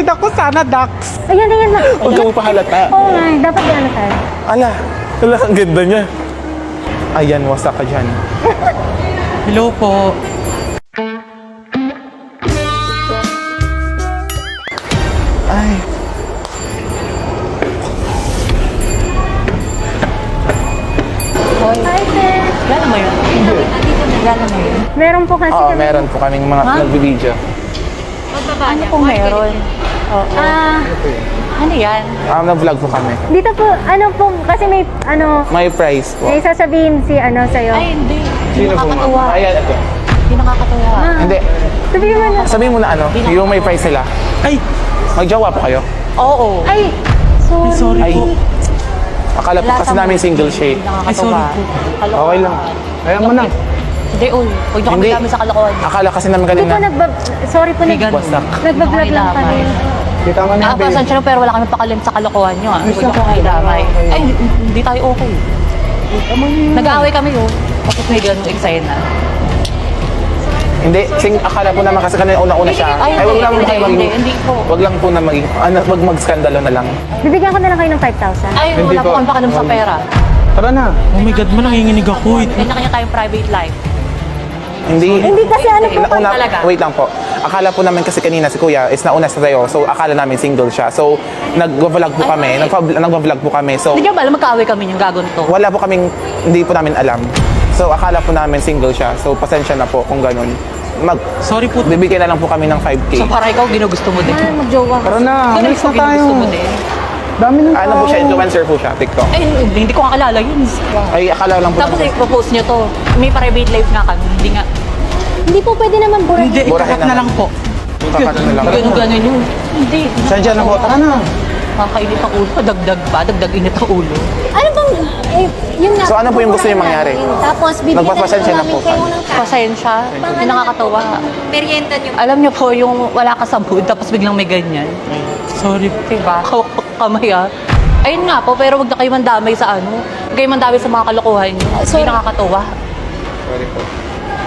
Nakita ko sana ducks. Ayan, ayan na. Huwag ka mo pahalata. Oo nga, dapat yan tayo. Ala, ang ganda niya. Ayan, wasak ka dyan. Hello po. Ay. Hi, sir. Lalo mo yun? Lalo mo yun? Meron po kasi Oo, kami. meron po kaming mga nagbibideo. Ano kung meron? Oo. Ano yan? Nag-vlog po kami. Dito po, ano po, kasi may, May price po. may sasabihin si, sa'yo. Ay, hindi. Hindi Sino po, nakakatuwa. ma'am? Ayan, ito. Hindi nakakatuwa. Hindi. Sabihin mo na. Sabihin mo na yung may price sila. Ay, Magjowa po kayo. Oo. Ay, ay, sorry Ay. po. Akala po kasi namin single shade. Ay, sorry po. Okay lang. Kaya mo na. Hindi, uy. Huwag niyo kami Hindi. dami sa kalokohan. Akala kasi namin hindi po kanina. sorry po, Vegan. Wasak. nagbablog lang kami. Kita mo Pasensya na pero wala kami pakalim sa kalokohan niyo. Huwag niyo kami damay. Ay, hindi tayo okay. Nag-aaway kami yun. Tapos may ganun eksena. Hindi, akala po naman kasi kanina una-una siya. Ay, Ay, wag lang hindi, tayo hindi, maging... hindi po. Wag lang po na maging... Wag mag-skandalo na lang. Bibigyan ko na lang kayo ng 5,000. Ay, Hindi wala po po. kami pakalim sa pera. Tara na. Oh my God, man, nanginginig ako. Kanya-kanya tayong private life. Hindi kasi po, talaga? Wait lang po. Akala po namin kasi kanina si Kuya is nauna sa tayo. So, akala namin single siya. So, nag-vlog po kami. Nag-vlog po kami. So, Hindi niyo ba alam magkaaway kami yung gagon to? wala po kaming... Hindi po namin alam. So, akala po namin single siya. So, pasensya na po kung ganun. Sorry po. Bibigyan na lang po kami ng 5K. So para ikaw ginugusto mo din. Mag-jowa. Tara na, Pero ikaw ginugusto mo din. Dami na ano po siya, influencer po siya, TikTok. Ay, hindi ko kakilala yun. Ay, akala lang po Tapos namin. i-propose niyo to. May private life nga kami. Hindi nga. Hindi po pwede naman burahin. Hindi, Burahin ikakat na naman. lang po. Kakatin na lang. Ganun yun. Hindi. Sadya na po, tara na. Kakainit ang ulo. Dagdag pa. Dagdag init ang ulo. Ano bang, yun nga. So, ano po yung gusto niyo mangyari? Tapos, bibigyan Magpapasensya na namin po kayo kami. ng cash. Pasensya. Hindi nakakatawa. Merienda nyo. Alam niyo po yung wala ka sa mood tapos biglang may ganyan. Sorry po. Diba? Hawak kamay ah. Ayun nga po, pero wag na kayo mandamay sa ano. Huwag kayo mandamay sa mga kalokohan niyo. Hindi nakakatawa. Sorry po.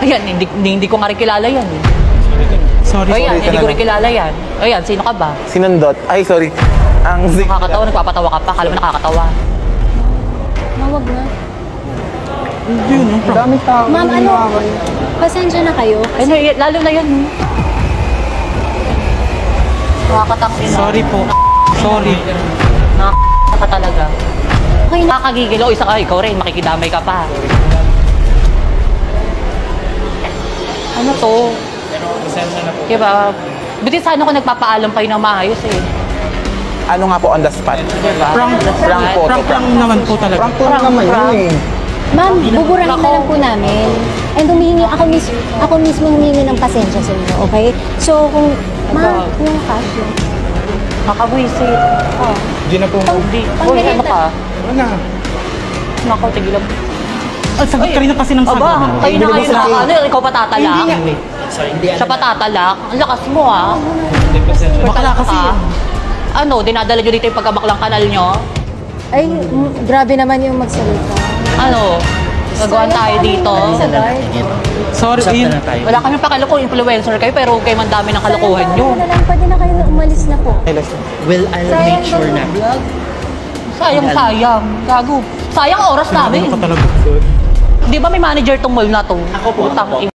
Ayan, hindi ko nga rin kilala yan. Sorry. Ayan, sorry ka hindi na ko lang. rin kilala yan. Ayan, sino ka ba? Sinundot. Ay, sorry. Ang Nakakatawa, nagpapatawa ka pa. Akala mo nakakatawa. Mawag na. Yun, yung prank. Daming tao. Ma'am, pasensya na kayo. Ay, lalo na yan. Nakakatangin na. Sorry po. Sorry. Nakakata ka talaga. Okay na. Nakakagigil. O, isa ka, ikaw rin, makikidamay ka pa. Ano to? Diba? Buti sana ako nagpapaalam pa yun ng maayos eh. Ano nga po on the spot? Diba? Prank. Prank po. Prank lang naman po talaga. Prank po naman yun eh. Ma'am, buburahin na lang po namin. And ako mismo humingi ng pasensya sa inyo, okay? So, kung, ma'am, yung cash yun. Nakabwisit. Oh. Hindi na po. Hindi. Uy, ano ka? Ano? Nako, tigilan. Ay, sagot ka rin na kasi ng sagot. Aba, kayo na kayo na. Ano, ikaw patatalak? Siya patatalak? Ang lakas mo ah. Bakla kasi. Ano, dinadala nyo dito yung pagkabaklang kanal nyo? Ay, grabe naman yung magsalita. Ano, gagawan tayo dito. Sa guard. Sorry. Yun. Wala kami pakilala kung influencer kayo, pero kayo man dami ng kalokohan nyo. Ano na lang, pwede na kayo na umalis na po. Well, I'll make sure na. Sayang. Gago. Sayang oras namin. Ano ka talaga? Di ba may manager tong mall na to? Ako po. Utang